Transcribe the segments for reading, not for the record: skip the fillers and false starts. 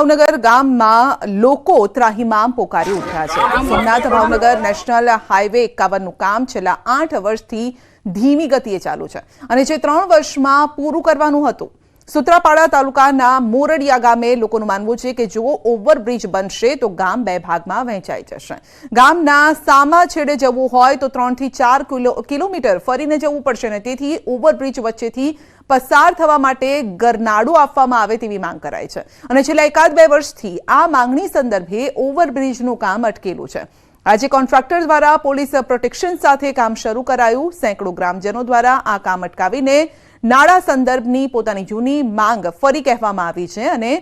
ભાવનગર ગામમાં લોકો ત્રાહિમામ પોકારી ઉઠ્યા છે। સોમનાથ ભાવનગર નેશનલ હાઈવે 51નું કામ છેલ્લા 8 વર્ષથી ધીમી ગતિએ ચાલુ છે અને જે 3 વર્ષમાં પૂરું કરવાનું હતું। સુત્રાપાડા તાલુકાના મોરડિયા ગામે લોકોનું માનવું છે કે જો ઓવરબ્રિજ બનશે તો ગામ બે ભાગમાં વહેંચાઈ જશે। ગામના સામા છેડે જવું હોય તો 3 થી 4 કિલોમીટર ફરીને જવું પડશે અને તેથી ઓવરબ્રિજ વચ્ચેથી પસાર થવા માટે ગરનાળું આપવામાં આવે તેવી માંગ કરાઈ છે અને છેલ્લા 1-2 વર્ષથી આ માંગણી સંદર્ભે ઓવરબ્રિજનું કામ અટકેલું છે। આજે કોન્ટ્રાક્ટર દ્વારા પોલીસ પ્રોટેક્શન સાથે કામ શરૂ કરાયું। સેંકડો ગ્રામજનો દ્વારા આ કામ અટકાવીને નાળા સંદર્ભની પોતાની જૂની માંગ ફરી કહેવામાં આવી છે અને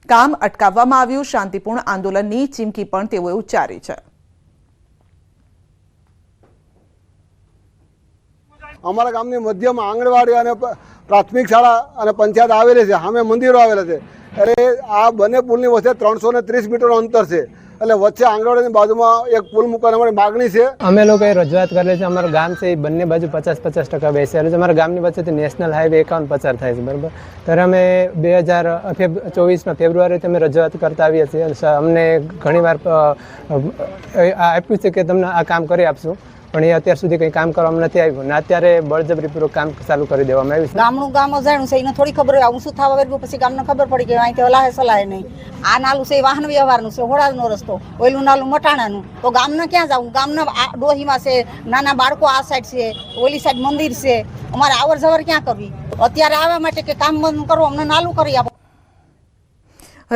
કામ અટકાવવામાં આવ્યું। શાંતિપૂર્ણ આંદોલનની ચીમકી પણ તેઓએ ઉચ્ચારી છે। અમારા ગામની મધ્યમાં આંગણવાડી અને પ્રાથમિક શાળા અને પંચાયત આવેલી છે, સામે મંદિરો આવેલા છે। એટલે આ બંને પુલની વચ્ચે 330 મીટરનું અંતર છે, એટલે વચ્ચે આંગણવાડીની બાજુમાં એક પુલ મૂકવાની અમારી માગણી છે। અમે લોકોએ રજૂઆત કરેલી છે। અમારું ગામ છે એ બંને બાજુ 50-50% બેસેલું છે। અમારા ગામની વચ્ચેથી નેશનલ હાઈવે 51 પસાર થાય છે, બરાબર। ત્યારે અમે 2024માં ફેબ્રુઆરીથી અમે રજૂઆત કરતા આવીએ છીએ। અમને ઘણીવાર આપ્યું છે કે તમને આ કામ કરી આપશું, પણ એ અત્યાર સુધી કંઈ કામ કરવામાં નથી આવ્યું ને અત્યારે બળજબરીપૂર્વક કામ ચાલુ કરી દેવામાં આવ્યું છે। ગામનું ગામ જાણ્યું છે, એને થોડી ખબર હોય, હું શું થવા વર્ગું પછી ગામને ખબર પડી કે અહીંથી ઓલાહે સલાહે નહીં। આ નાલું છે એ વાહન વ્યવહારનું છે, હોળાનો રસ્તો, ઓયલું નાલું મટાણાનું, તો ગામને ક્યાં જવું? ગામના ડોહીમાં છે, નાના બાળકો આ સાઈડ છે, ઓલી સાઈડ મંદિર છે, અમારે આવર જવર ક્યાં કરવી? અત્યારે આવવા માટે કે કામ બંધ કરવું, અમને નાલું કરી આપો।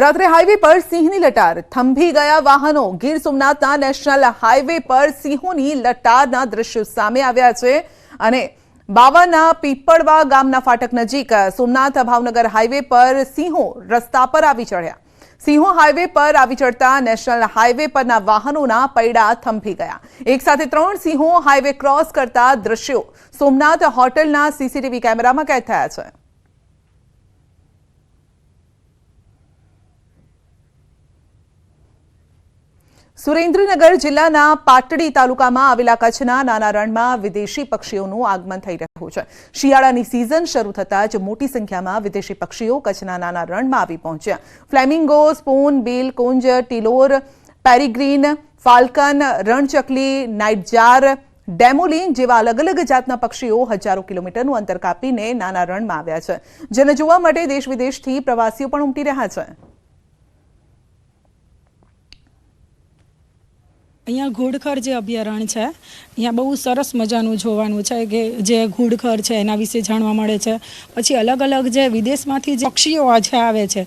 રાત્રે હાઈવે પર સિંહની લટાર, થંભી ગયા વાહનો। ગીર સોમનાથના નેશનલ હાઈવે પર સિંહોની લટારના દ્રશ્યો સામે આવ્યા છે અને બાવાના પીપળવા ગામના ફાટક નજીક સોમનાથ ભાવનગર હાઈવે પર સિંહો રસ્તા પર આવી ચડ્યા। સિંહો હાઈવે પર આવી ચડતા નેશનલ હાઈવે પરના વાહનોના પૈડા થંભી ગયા। એક સાથે 3 સિંહો હાઈવે ક્રોસ કરતા દ્રશ્યો સોમનાથ હોટલના સીસીટીવી કેમેરામાં કેદ થયા છે। સુરેન્દ્રનગર જિલ્લાના પાટડી તાલુકામાં આવેલા કચ્છના નાના રણમાં વિદેશી પક્ષીઓનું આગમન થઈ રહ્યું છે। શિયાળાની સિઝન શરૂ થતાં જ મોટી સંખ્યામાં વિદેશી પક્ષીઓ કચ્છના નાના રણમાં આવી પહોંચ્યા। ફ્લેમિંગો, સ્પૂન બિલ, કુંજ, ટીલોર, પેરીગ્રીન, ફાલ્કન, રણચકલી, નાઇટજાર, ડેમોલિન જેવા અલગ અલગ જાતના પક્ષીઓ હજારો કિલોમીટરનું અંતર કાપીને નાના રણમાં આવ્યા છે, જેને જોવા માટે દેશ વિદેશથી પ્રવાસીઓ પણ ઉમટી રહ્યા છે। અહીંયા ઘોડખર જે અભયારણ્ય છે, અહીંયા બહુ સરસ મજાનું જોવાનું છે કે જે ઘોડખર છે એના વિશે જાણવા મળે છે। પછી અલગ અલગ જે વિદેશમાંથી જે પક્ષીઓ જે આવે છે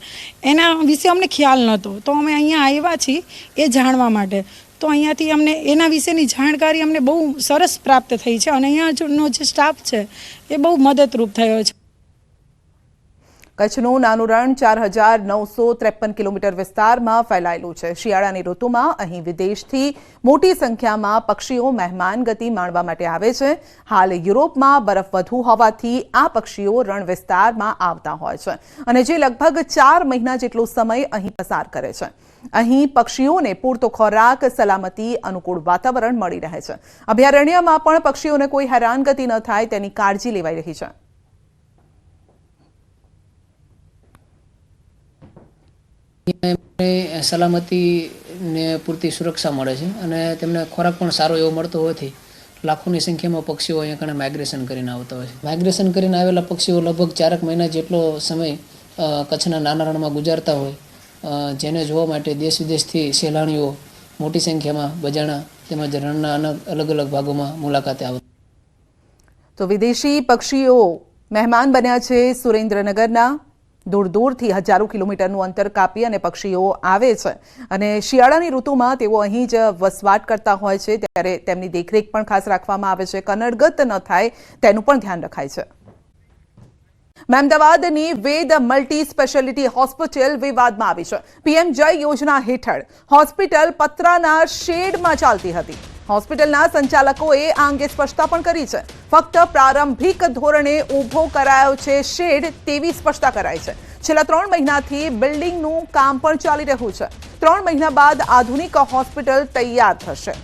એના વિશે અમને ખ્યાલ નહોતો, તો અમે અહીંયા આવ્યા છીએ એ જાણવા માટે। તો અહીંયાથી અમને એના વિશેની જાણકારી અમને બહુ સરસ પ્રાપ્ત થઈ છે અને અહીંયાનો જે સ્ટાફ છે એ બહુ મદદરૂપ થયો છે। કચ્છનું નાનું રણ 4953 કિલોમીટર વિસ્તારમાં ફેલાયેલું છે। શિયાળાની ઋતુમાં અહીં વિદેશથી મોટી સંખ્યામાં પક્ષીઓ મહેમાન ગતિ માણવા માટે આવે છે। હાલ યુરોપમાં બરફ વધુ હોવાથી આ પક્ષીઓ રણ વિસ્તારમાં આવતા હોય છે અને જે લગભગ 4 મહિના જેટલો સમય અહીં પસાર કરે છે। અહીં પક્ષીઓને પૂરતો ખોરાક, સલામતી, અનુકૂળ વાતાવરણ મળી રહે છે। અભયારણ્યમાં પણ પક્ષીઓને કોઈ હેરાનગતિ ન થાય તેની કાળજી લેવાઈ રહી છે। સલામતી ને પૂરતી સુરક્ષા મળે છે અને તેમને ખોરાક પણ સારો એવો મળતો હોવાથી લાખોની સંખ્યામાં પક્ષીઓ અહીંયા કણે માઇગ્રેશન કરીને આવતા હોય છે। માઇગ્રેશન કરીને આવેલા પક્ષીઓ લગભગ 4 મહિના જેટલો સમય કચ્છના નાના રણમાં ગુજારતા હોય, જેને જોવા માટે દેશ વિદેશથી સહેલાણીઓ મોટી સંખ્યામાં બજાણા તેમજ રણના અલગ અલગ ભાગોમાં મુલાકાતે આવે। તો વિદેશી પક્ષીઓ મહેમાન બન્યા છે સુરેન્દ્રનગરના। દૂર દૂરથી હજારો કિલોમીટરનું અંતર કાપી અને પક્ષીઓ આવે છે અને શિયાળાની ઋતુમાં તેઓ અહીં જ વસવાટ કરતા હોય છે, ત્યારે તેમની દેખરેખ પણ ખાસ રાખવામાં આવે છે। કનડગત ન થાય તેનું પણ ધ્યાન રખાય છે। મહેમદાવાદની વેદ મલ્ટી સ્પેશિયાલિટી હોસ્પિટલ વિવાદમાં આવી છે। પીએમ જય યોજના હેઠળ હોસ્પિટલ પતરાના શેડમાં ચાલતી હતી। હોસ્પિટલના સંચાલકોએ આ અંગે સ્પષ્ટતા પણ કરી છે। ફક્ત પ્રારંભિક ધોરણે ઊભો કરાયો છે શેડ તેવી સ્પષ્ટતા કરાઈ છે। છેલ્લા 3 મહિનાથી બિલ્ડિંગનું કામ પણ ચાલી રહ્યું છે। 3 મહિના બાદ આધુનિક હોસ્પિટલ તૈયાર થશે।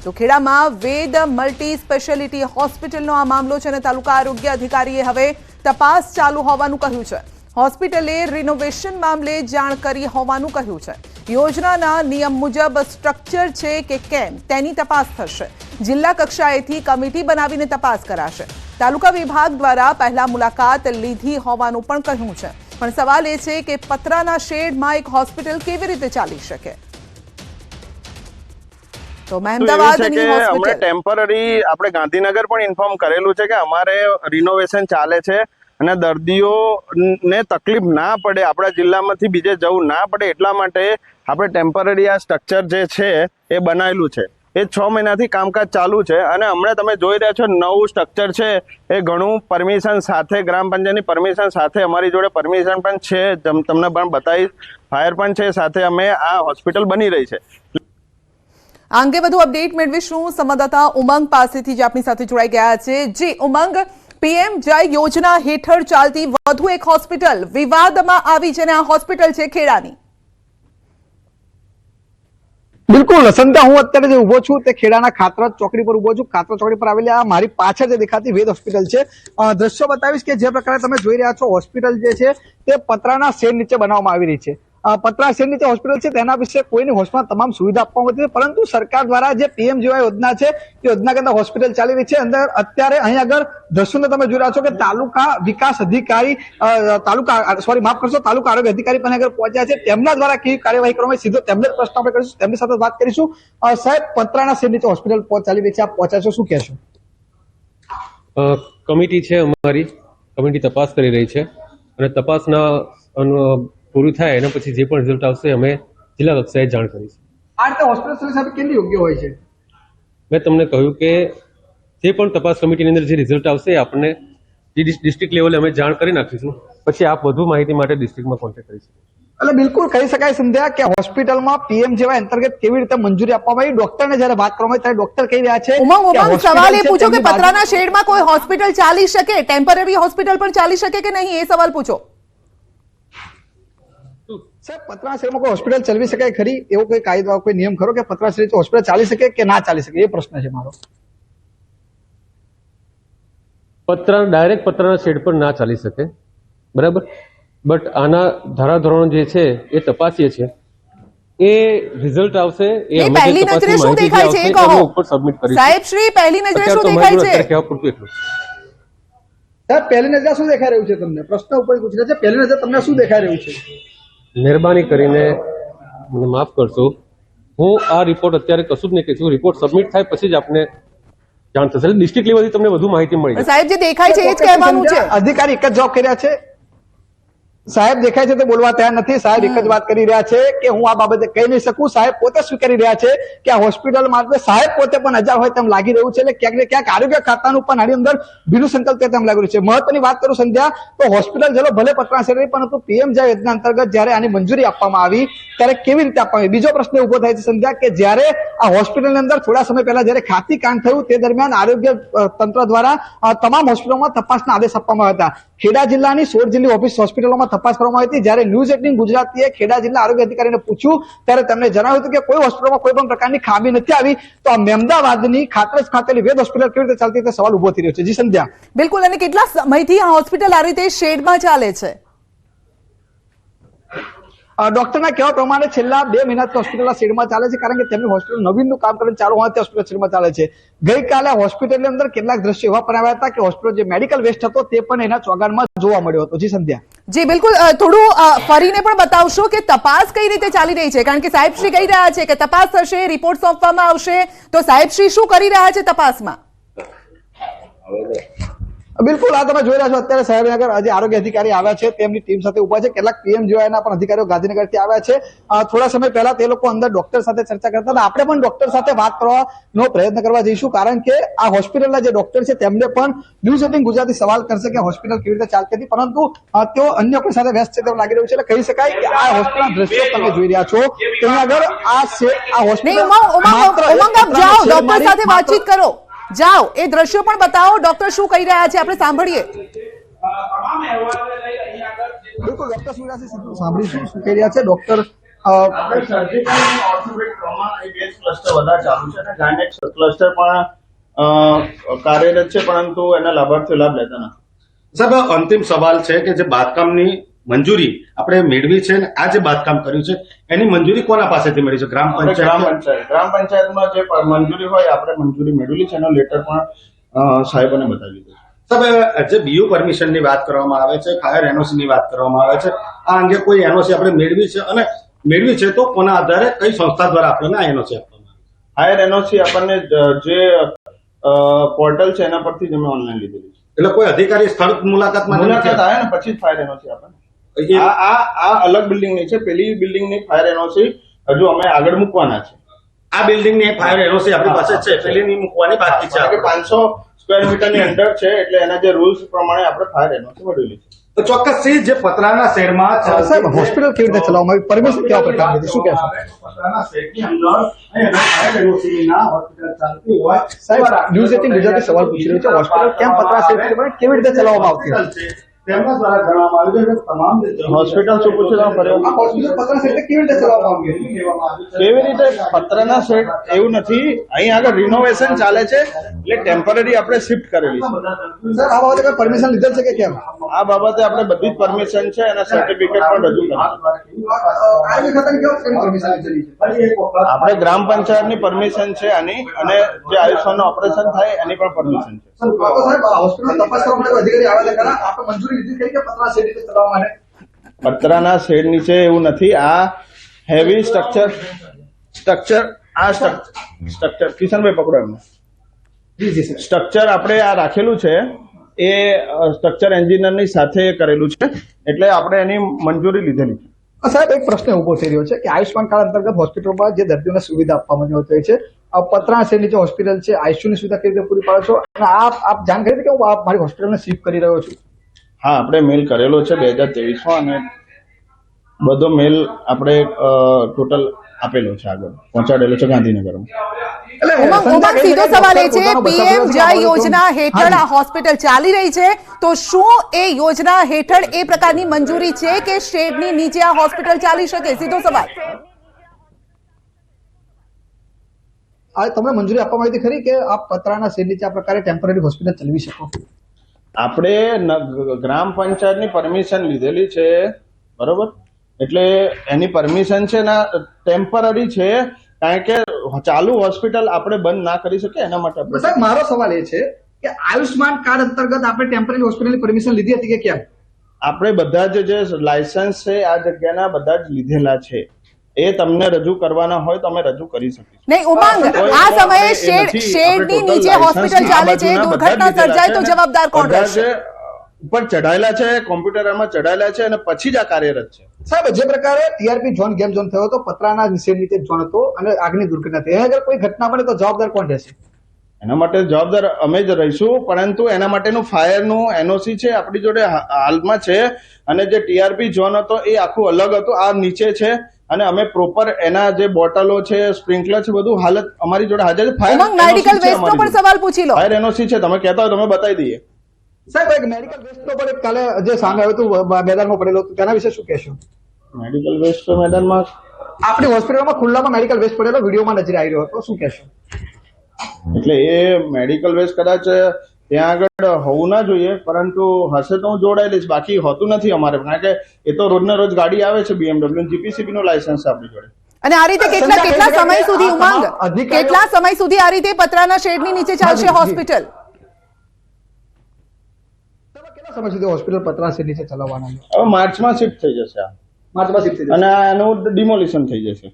તો ખેડામાં વેદ મલ્ટી સ્પેશિયાલિટી હોસ્પિટલનો આ મામલો છે અને તાલુકા આરોગ્ય અધિકારીએ હવે તપાસ ચાલુ હોવાનું કહ્યું છે। હોસ્પિટલે રિનોવેશન મામલે જાણ કરી હોવાનું કહ્યું છે. યોજનાના નિયમ મુજબ સ્ટ્રક્ચર છે કે કેમ તેની તપાસ થશે. જિલ્લા કક્ષાએથી કમિટી બનાવીને તપાસ કરાશે. તાલુકા વિભાગ દ્વારા પહેલા મુલાકાત લીધી હોવાનું પણ કહ્યું છે. પણ સવાલ એ છે કે પતરાના શેડમાં એક હોસ્પિટલ કેવી રીતે ચાલી શકે? તો મહેમદાવાદની હોસ્પિટલ ટેમ્પરરી આપણે ગાંધીનગર પણ ઇન્ફોર્મ કરેલું છે કે અમારે રિનોવેશન ચાલે છે અને દર્દીઓને તકલીફ ના પડે, આપણા જિલ્લામાંથી બીજે જવું ના પડે એટલા માટે આપણે ટેમ્પરરી આ સ્ટ્રક્ચર જે છે એ બનાવેલું છે. એ 6 મહિનાથી કામકાજ ચાલુ છે અને હમણાં તમે જોઈ રહ્યા છો નવું સ્ટ્રક્ચર છે એ ઘણું પરમિશન સાથે, ગ્રામ પંચાયતની પરમિશન સાથે, અમારી જોડે પરમિશન પણ છે, તમને પણ બતાવીશ, ફાયર પણ છે સાથે. અમે આ હોસ્પિટલ બની રહી છે. આ અંગે વધુ અપડેટ મેળવીશું સંવાદદાતા ઉમંગ પાસેથી, જે આપણી સાથે જોડાઈ ગયા છે. જી ઉમંગ, પીએમ જય યોજના હેઠળ ચાલતી વધુ એક હોસ્પિટલ વિવાદમાં આવી છે અને આ હોસ્પિટલ છે ખેડાની. બિલકુલ સંધ્યા, હું અત્યારે જે ઉભો છું તે ખેડાના ખાતરજ ચોકડી પર ઉભો છું. ખાતરજ ચોકડી પર આવેલી આ મારી પાછળ જે દેખાતી વેદ હોસ્પિટલ છે, દ્રશ્યો બતાવીશ કે જે પ્રકારે તમે જોઈ રહ્યા છો હોસ્પિટલ જે છે તે પતરાના શેડ નીચે બનાવવામાં આવી રહી છે. પતરા શેડ નીચે હોસ્પિટલ છે, તેના વિશે કોઈની હોસ્પિટલમાં તમામ સુવિધા આપવામાં આવતી, પરંતુ સરકાર દ્વારા જે પીએમજીવાય યોજના છે તે યોજના કે અંદર હોસ્પિટલ ચાલી રહી છે. અંદર અત્યારે અહીં આગળ દ્રશ્યોને તમે જોઈ રહ્યા છો કે તાલુકા વિકાસ અધિકારી, તાલુકા આરોગ્ય અધિકારી પણ આગળ પહોંચ્યા છે. તેમના દ્વારા કેવી કાર્યવાહી કરવામાં, સીધો તેમને પ્રશ્ન આપણે કરીશું, તેમની સાથે વાત કરીશું. સાહેબ, પતરાના શેડ નીચે હોસ્પિટલ ચાલી રહી છે, આપ પહોંચ્યા છો, શું કહેશો? કમિટી છે અમારી, કમિટી તપાસ કરી રહી છે અને તપાસના પૂરું થાય એના પછી જે પણ રિઝલ્ટ આવશે અમે જિલ્લા કક્ષાએ જાણ કરીશું. આ રીતે હોસ્પિટલ સાહેબ કેટલી યોગ્ય હોય છે? મેં તમને કહ્યું કે જે પણ તપાસ કમિટીની અંદર જે રિઝલ્ટ આવશે એ આપણને ડિસ્ટ્રિક્ટ લેવલે અમે જાણ કરી નાખીશું. પછી આપ વધુ માહિતી માટે ડિસ્ટ્રિક્ટમાં કોન્ટેક્ટ કરી શકો. એટલે બિલકુલ કહી શકાય સંધ્યા કે હોસ્પિટલમાં પીએમજીવાય અંતર્ગત કેવી રીતે મંજૂરી આપવામાં આવી. ડોક્ટરને જયારે વાત કરવામાં ત્યારે ડોક્ટર કહી રહ્યા છે ઉમંગ, સવાલ એ પૂછો કે પતરાના શેડમાં કોઈ હોસ્પિટલ ચાલી શકે, ટેમ્પરરી હોસ્પિટલ પણ ચાલી શકે કે નહીં, એ સવાલ પૂછો. સાહેબ, પતરાના શેડમાં કોઈ હોસ્પિટલ ચલાવી શકાય ખરી? એવો કોઈ કાયદો, કોઈ નિયમ ખરો કે પતરાના શેડ હોસ્પિટલ ચાલી શકે કે ના ચાલી શકે? એ પ્રશ્ન છે મારો. ડાયરેક્ટ પતરાના શેડ પર ના ચાલી શકે, બરાબર, બટ આના ધારાધોરણ જે છે એ તપાસીએ છીએ. એ રિઝલ્ટ આવશે એ અમે પહેલી નજરે શું દેખાય છે એ કહો ઉપર સબમિટ કરીશું. સાહેબ શ્રી, પહેલી નજરે શું દેખાય છે? કહેવા પૂરતું એટલું. સાહેબ, પહેલી નજરે શું દેખાઈ રહ્યું છે તમને? પ્રશ્ન ઉપર પૂછી રહ્યા છે, પહેલી નજરે તમને શું દેખાઈ રહ્યું છે? મહેરબાની કરીને મને માફ કરશો, હું આ રિપોર્ટ અત્યારે કશું જ નહીં કહીશું. રિપોર્ટ સબમિટ થાય પછી જ આપને જાણ થશે. ડિસ્ટ્રિક્ટ લેવલથી તમને વધુ માહિતી મળી જશે. સાહેબ, જે દેખાય છે એ જ કહેવાનું છે. અધિકારી એક જ જવાબ કર્યા છે. સાહેબ દેખાય છે તે બોલવા તૈયાર નથી. સાહેબ એક જ વાત કરી રહ્યા છે કે હું આ બાબતે કહી નહીં શકું. સાહેબ પોતે સ્વીકારી રહ્યા છે કે આ હોસ્પિટલ માટે સાહેબ પોતે પણ અજાણ હોય તેમ લાગી રહ્યું છે. એટલે ક્યાંક ને ક્યાંક આરોગ્ય ખાતાનું પણ આની અંદર ભીનું સંકલ્પ તેમ લાગી રહ્યું છે. મહત્વની વાત કરું સંધ્યા, તો હોસ્પિટલ ચલો ભલે પતરા શેડ રહી, પરંતુ પીએમજીવાય યોજના અંતર્ગત જયારે આની મંજૂરી આપવામાં આવી ત્યારે કેવી રીતે આપવામાં આવી? બીજો પ્રશ્ન ઉભો થાય છે સંધ્યા કે જયારે આ હોસ્પિટલની અંદર થોડા સમય પહેલા જયારે ખાતી કાંડ થયું તે દરમિયાન આરોગ્ય તંત્ર દ્વારા તમામ હોસ્પિટલોમાં તપાસના આદેશ આપવામાં આવ્યા હતા. ખેડા જિલ્લાની 16 જેટલી ઓફિસ હોસ્પિટલોમાં તપાસ કરવામાં આવી હતી. જ્યારે ન્યૂઝ 18 ગુજરાતીએ ખેડા જિલ્લા આરોગ્ય અધિકારીને પૂછ્યું ત્યારે તેમણે જણાવ્યું હતું કે કોઈ હોસ્પિટલમાં કોઈ પણ પ્રકારની ખામી નથી આવી. તો આ મહેમદાવાદની ખાતરજ ખાતેલી વેદ હોસ્પિટલ કેવી રીતે ચાલતી તે સવાલ ઉભો થઈ રહ્યો છે. જી સંધ્યા. બિલકુલ, અને કેટલા સમયથી આ હોસ્પિટલ આ રીતે શેડમાં ચાલે છે? ડોક્ટરના કહેવા પ્રમાણે છેલ્લા 2 મહિનાથી હોસ્પિટલ શેડમાં ચાલે છે, કારણ કે તેમની હોસ્પિટલ નવીનનું કામ કરીને ચાલુ હોવાથી હોસ્પિટલ શેડમાં ચાલે છે. ગઈકાલે હોસ્પિટલની અંદર કેટલાક દ્રશ્યો એવા પણ આવ્યા હતા કે હોસ્પિટલ જે મેડિકલ વેસ્ટ હતો તે પણ એના ચોગાનમાં જોવા મળ્યો હતો. જી સંધ્યા. જી બિલકુલ, થોડું ફરીને પણ બતાવશો કે તપાસ કઈ રીતે ચાલી રહી છે? કારણ કે સાહેબ શ્રી કહી રહ્યા છે કે તપાસ થશે, રિપોર્ટ સોંપવામાં આવશે, તો સાહેબ શ્રી શું કરી રહ્યા છે તપાસમાં? બિલકુલ, આ તમે જોઈ રહ્યા છો અત્યારે સાહેબનગર આજે આરોગ્ય અધિકારી આવ્યા છે, તેમની ટીમ સાથે ઉભા છે. કેટલાક પીએમજીવાયના પણ અધિકારીઓ ગાંધીનગરથી આવ્યા છે. થોડા સમય પહેલા તે લોકો અંદર ડોક્ટર સાથે ચર્ચા કરતા હતા. આપણે પણ ડોક્ટર સાથે વાત કરવાનો પ્રયત્ન કરવા જઈશું, કારણ કે આ હોસ્પિટલના જે ડોક્ટર છે તેમને પણ ન્યૂઝ 18 ગુજરાતી સવાલ કરશે કે હોસ્પિટલ કેવી રીતે ચાલતી હતી, પરંતુ તેઓ અન્ય કોઈ સાથે વ્યસ્ત છે તેવું લાગી રહ્યું છે. એટલે કહી શકાય કે આ હોસ્પિટલના દ્રશ્યો તમે જોઈ રહ્યા છો ત્યાં આગળ આ હોસ્પિટલ. ઉમંગ, આપ જાઓ, ડોક્ટર સાથે વાતચીત કરો, જાઓ, એ દ્રશ્યો પણ બતાવો. ડોક્ટર શું કહી રહ્યા છે આપણે સાંભળીએ. બિલકુલ, ડોક્ટર સાંભળીશું શું કહી રહ્યા છે. ડોક્ટર ક્લસ્ટર પણ કાર્યરત છે, પરંતુ એના લાભાર્થીઓ લાભ લેતા નથી. સાહેબ, અંતિમ સવાલ છે કે જે બાંધકામની મંજૂરી આપણે મેળવી છે ને આ જે બાંધકામ કર્યું છે એની મંજૂરી કોના પાસેથી મળી છે? ગ્રામ ગ્રામ પંચાયતમાં જે મંજૂરી હોય આપણે મંજૂરી મેળવેલી છે એનો લેટર પણ સાહેબોને બતાવી દીધો. સાહેબ, જે બીયુ પરમિશન ની વાત કરવામાં આવે છે, ફાયર એનઓસી ની વાત કરવામાં આવે છે, આ અંગે કોઈ એનઓસી આપણે મેળવી છે અને મેળવી છે તો કોના આધારે કઈ સંસ્થા દ્વારા આપણને આ એનઓસી આપવામાં આવે? ફાયર એનઓસી આપણને જે પોર્ટલ છે એના પરથી જ અમે ઓનલાઈન લીધેલી છે. એટલે કોઈ અધિકારી સ્થળ મુલાકાતમાં મુલાકાત આવે ને પછી જ ફાયર એનઓસી આપણને. આ અલગ બિલ્ડિંગ ની છે. પેલી બિલ્ડિંગ ની ફાયર એનઓસી હજુ અમે આગળ મૂકવાના છે. આ બિલ્ડિંગ ની ફાયર એનઓસી આપણી પાસે છે, પેલી ની મૂકવાની બાકી છે. 500 સ્ક્વેર મીટર ની અંદર છે એટલે એના જે રૂલ્સ પ્રમાણે આપણે ફાયર એનઓસી મેળવેલી છે. તો ચોક્કસથી જે પતરાના શેડમાં સાહેબ હોસ્પિટલ કેવી રીતે ચલાવવામાં આવી, પરમિશન કેવા પ્રકારની હતી, શું કહેશો? પતરાના શેડની અંદર અહીંયા ફાયર એનઓસી ના હોસ્પિટલ ચાલતી હોય સાહેબ ન્યૂઝ 18 ગુજરાતી સવાલ પૂછી રહ્યું છે, હોસ્પિટલ કેમ પતરા શેડ કેવી રીતે ચલાવવામાં આવતી હતી? તેમના દ્વારા જણાવવામાં આવ્યું છે કે તમામ જે હોસ્પિટલ શું પૂછ્યું તમે ફરી? આ હોસ્પિટલ પતરા શેડ કેવી રીતે ચલાવવામાં આવી? કેવી રીતે પત્રના સેટ એવું નથી. અહીં આગળ રિનોવેશન ચાલે છે એટલે ટેમ્પરરી આપણે શિફ્ટ કરેલી છે. સર આ બાબતે કોઈ પરમિશન લીધેલ છે કે કેમ? આ બાબતે આપણે બધી જ પરમિશન છે અને સર્ટિફિકેટ પણ રજૂ કર્યું. આર્મી ખાતાની કેવી પરમિશન લીધેલી છે? આપણે ગ્રામ પંચાયતની પરમિશન છે આની અને જે આયુષ્માનનું ઓપરેશન થાય એની પણ પરમિશન છે. સાહેબ હોસ્પિટલ તપાસ કરવા માટે અધિકારી આવેલા ખરા, આપણે મંજૂરી લીધી ખરી કે પતરા શેડ રીતે ચલાવવા માટે? પતરાના શેડ નીચે એવું નથી. આ હેવી સ્ટ્રક્ચર કિશનભાઈ પકડો એમને. સ્ટ્રક્ચર આપણે આ રાખેલું છે એ સ્ટ્રક્ચર એન્જિનિયરની સાથે કરેલું છે એટલે આપણે એની મંજૂરી લીધેલી છે. સાહેબ એક પ્રશ્ન ઉભો થઈ રહ્યો છે કે આયુષ્માન કાર્ડ અંતર્ગત હોસ્પિટલમાં જે દર્દીઓને સુવિધા આપવામાં આવતી હોય છે, પતરા શેડ નીચે હોસ્પિટલ છે, આઈસીયુની સુવિધા કેવી રીતે પૂરી પાડો છો? અને આપ જાણ કરી કે હું મારી હોસ્પિટલને શિફ્ટ કરી રહ્યો છું. હા, આપણે મેલ કરેલો છે 2023માં અને બધો મેલ આપણે ટોટલ આપેલો છે, આગળ પહોંચાડેલો છે ગાંધીનગરમાં. ઉમંગ સીધો સવાલ એ છે, પીએમ જય યોજના હેઠળ આ હોસ્પિટલ ચાલી રહી છે તો શું એ યોજના હેઠળ એ પ્રકારની મંજૂરી છે કે શેડની નીચે આ હોસ્પિટલ ચાલી શકે? સીધો સવાલ. આ તમને મંજૂરી આપવામાં આવી હતી ખરી કે આપ પતરાના શેડ નીચે આ પ્રકારે ટેમ્પરરી હોસ્પિટલ ચલાવી શકો? આપણે ગ્રામ પંચાયતની પરમિશન લીધેલી છે, બરોબર? એટલે એની પરમિશન છે ને ટેમ્પરરી છે, કારણ કે ચાલુ હોસ્પિટલ આપણે બંધ ના કરી શકીએ એના માટે. સાહેબ મારો સવાલ એ છે કે આયુષ્માન કાર્ડ અંતર્ગત આપણે ટેમ્પરરી હોસ્પિટલની પરમિશન લીધી હતી કે કેમ? આપણે બધા જે લાયસન્સ છે આ જગ્યાના બધા જ લીધેલા છે. એ તમને રજૂ કરવાના હોય તો અમે રજૂ કરી શકીએ. નહીં ઉમંગ, આ સમયે શેડની નીચે હોસ્પિટલ ચાલે છે, દુર્ઘટના સર્જાય તો જવાબદાર કોણ રહેશે? ઉપર ચઢાયેલા છે, કોમ્પ્યુટરમાં ચઢાયેલા છે અને પછી જ આ કાર્યરત છે. સાહેબ જે પ્રકારે ટીઆરપી ઝોન ગેમ ઝોન થયો હતો, પતરાના શેડ નીચે ઝોન હતો અને આગની દુર્ઘટના થઈ, અગર કોઈ ઘટના બને તો જવાબદાર કોણ રહેશે? એના માટે જવાબદાર અમે જ રહીશું, પરંતુ એના માટેનું ફાયરનું એનઓસી છે આપણી જોડે હાલમાં છે અને જે ટીઆરપી ઝોન હતો એ આખું અલગ હતું, આ નીચે છે અને અમે પ્રોપર એના જે બોટલો છે, સ્પ્રિંકલર છે, બધું હાલત અમારી જોડે હાજર છે. ફાયર મેડિકલ વેસ્ટનો પણ સવાલ પૂછી લો. ફાયર એનઓસી છે, તમે કહેતા હોય તમે બતાવી દઈએ. સાહેબ એક મેડિકલ વેસ્ટનો પણ એક કાલે જે સામે આવ્યું હતું મેદાનમાં પડેલું હતું, તેના વિશે શું કહેશો? મેડિકલ વેસ્ટ મેદાનમાં આપણી હોસ્પિટલમાં ખુલ્લામાં મેડિકલ વેસ્ટ પડેલો વિડીયોમાં નજરે આવી રહ્યો હતો, શું કહેશો? એટલે એ મેડિકલ વેસ્ટ કદાચ ત્યાં આગળ હોવું ના જોઈએ, પરંતુ હશે તો હું જોડાઈ લઈશ, બાકી હોતું નથી અમારે, કારણ કે એ તો રોજને રોજ ગાડી આવે છે BMW, જીપીસીબી નું લાયસન્સ છે આપણી જોડે. અને આ રીતે કેટલા સમય સુધી ઉમંગ, કેટલા સમય સુધી આ રીતે પતરાના શેડની નીચે ચાલશે હોસ્પિટલ? કેટલા સમય સુધી હોસ્પિટલ પતરા શેડ નીચે ચલાવવાના? હવે માર્ચમાં શિફ્ટ થઈ જશે આ. માર્ચમાં શિફ્ટ થઈ જશે અને એનું ડિમોલિશન થઈ જશે.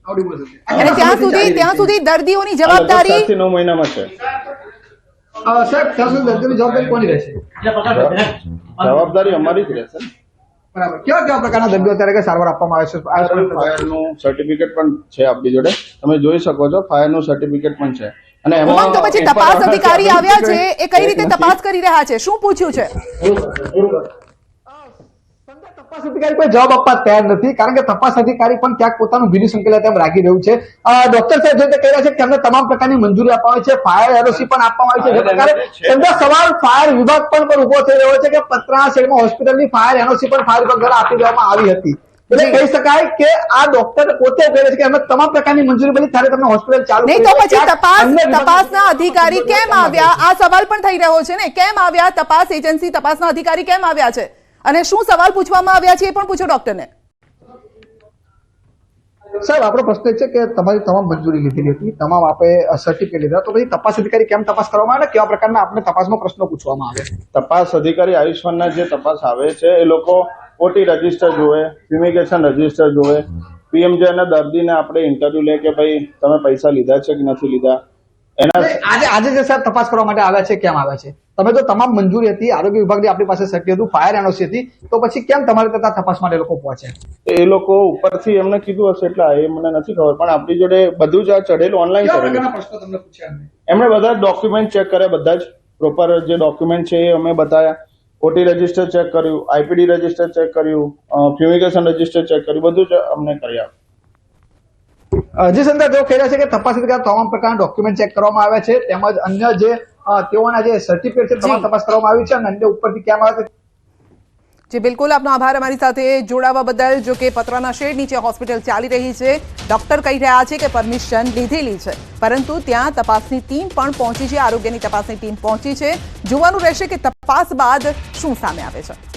અને ત્યાં સુધી દર્દીઓની જવાબદારી 7 થી 9 મહિનામાં છે. સાહેબ ત્યાં સુધી દર્દીઓની જવાબદારી કોની રહેશે? જવાબદારી અમારી જ રહેશે. બરાબર. કેવા પ્રકારના દર્દીઓ અત્યારે સારવાર આપવામાં આવે છે? ફાયરનું સર્ટિફિકેટ પણ છે આપણી જોડે, તમે જોઈ શકો છો, ફાયરનું સર્ટિફિકેટ પણ છે. અને ઉમંગ, તો પછી તપાસ અધિકારી આવ્યા છે, એ કઈ રીતે તપાસ કરી રહ્યા છે, શું પૂછ્યું છે? તપાસ અધિકારી કોઈ જવાબ આપવા તૈયાર નથી, કારણ કે તપાસ અધિકારી પણ ક્યાંક પોતાનું ભીનું સંકેલા તેમ રાખી રહ્યું છે. ડોક્ટર સાહેબ જે કહી રહ્યા છે કે અમને તમામ પ્રકારની મંજૂરી આપવામાં આવી છે, ફાયર એનઓસી પણ આપવામાં આવી છે. જે પ્રકારે તેમનો સવાલ ફાયર વિભાગ પણ ઉભો થઈ રહ્યો છે કે પતરા શેડમાં હોસ્પિટલની ફાયર એનઓસી પણ ફાયર વિભાગ દ્વારા આપી દેવામાં આવી હતી. એટલે કહી શકાય કે આ ડોક્ટર પોતે કહે છે કે અમે તમામ પ્રકારની મંજૂરી મળી ત્યારે તમે હોસ્પિટલ ચાલુ. નહીં તો પછી તપાસના અધિકારી કેમ આવ્યા? આ સવાલ પણ થઈ રહ્યો છે ને, કેમ આવ્યા? તપાસ એજન્સી તપાસના અધિકારી કેમ આવ્યા છે? અને શું સવાલ પૂછવામાં આવ્યા છે એ પણ પૂછો ડોક્ટરને. સાહેબ આપણો પ્રશ્ન એ છે કે તમારી તમામ મંજૂરી લીધેલી હતી, તમામ આપે સર્ટિફિકેટ લીધા, તો પછી તપાસ અધિકારી કેમ તપાસ કરવામાં આવે, કેવા પ્રકારના આપણે તપાસમાં પ્રશ્નો પૂછવામાં આવે? તપાસ અધિકારી આયુષ્માનના જે તપાસ આવે છે એ લોકો ઓટી રજીસ્ટર જોવે, ફ્યુમિગેશન રજીસ્ટર જોવે, પીએમજે અને દર્દીને આપણે ઇન્ટરવ્યુ લે કે ભાઈ તમે પૈસા લીધા છે કે નથી લીધા. આજે જે સાહેબ તપાસ કરવા માટે આવ્યા છે કેમ આવ્યા છે? તમે તો તમામ મંજૂરી હતી, આરોગ્ય વિભાગની આપણી પાસે સર્ટિફિકેટ હતું, ફાયર એનઓસી હતી, તો પછી કેમ તમારે ત્યાં તપાસ માટે લોકો પહોંચ્યા? એ લોકો ઉપરથી એમને કીધું હશે એટલે એ મને નથી ખબર, પણ આપણી જોડે બધું જ આ ચડેલું ઓનલાઈન ચડેલું. પ્રશ્નો તમને પૂછ્યા એમણે બધા ડોક્યુમેન્ટ ચેક કર્યા, બધા જ પ્રોપર જે ડોક્યુમેન્ટ છે એ અમે બતાવ્યા. ઓટી રજીસ્ટર ચેક કર્યું, આઈપીડી રજીસ્ટર ચેક કર્યું, ફ્યુમિગેશન રજીસ્ટર ચેક કર્યું, બધું જ અમને કર્યા. જી સંદા, તેઓ કહી રહ્યા છે કે તપાસ અધિકારી તમામ પ્રકારના ડોક્યુમેન્ટ ચેક કરવામાં આવ્યા છે, તેમજ અન્ય જે તેઓના જે સર્ટિફિકેટ છે તમામ તપાસ કરવામાં આવી છે, અને અન્ય ઉપરથી કેમ આવે છે. જી બિલકુલ, આપનો આભાર અમારી સાથે જોડાવા બદલ. જો કે પતરાના શેડ નીચે હોસ્પિટલ ચાલી રહી છે, ડોક્ટર કહી રહ્યા છે કે પરમિશન લીધેલી છે, પરંતુ ત્યાં તપાસની ટીમ પણ પહોંચી છે, આરોગ્યની તપાસની ટીમ પહોંચી છે. જોવાનું રહેશે કે તપાસ બાદ શું સામે આવે છે.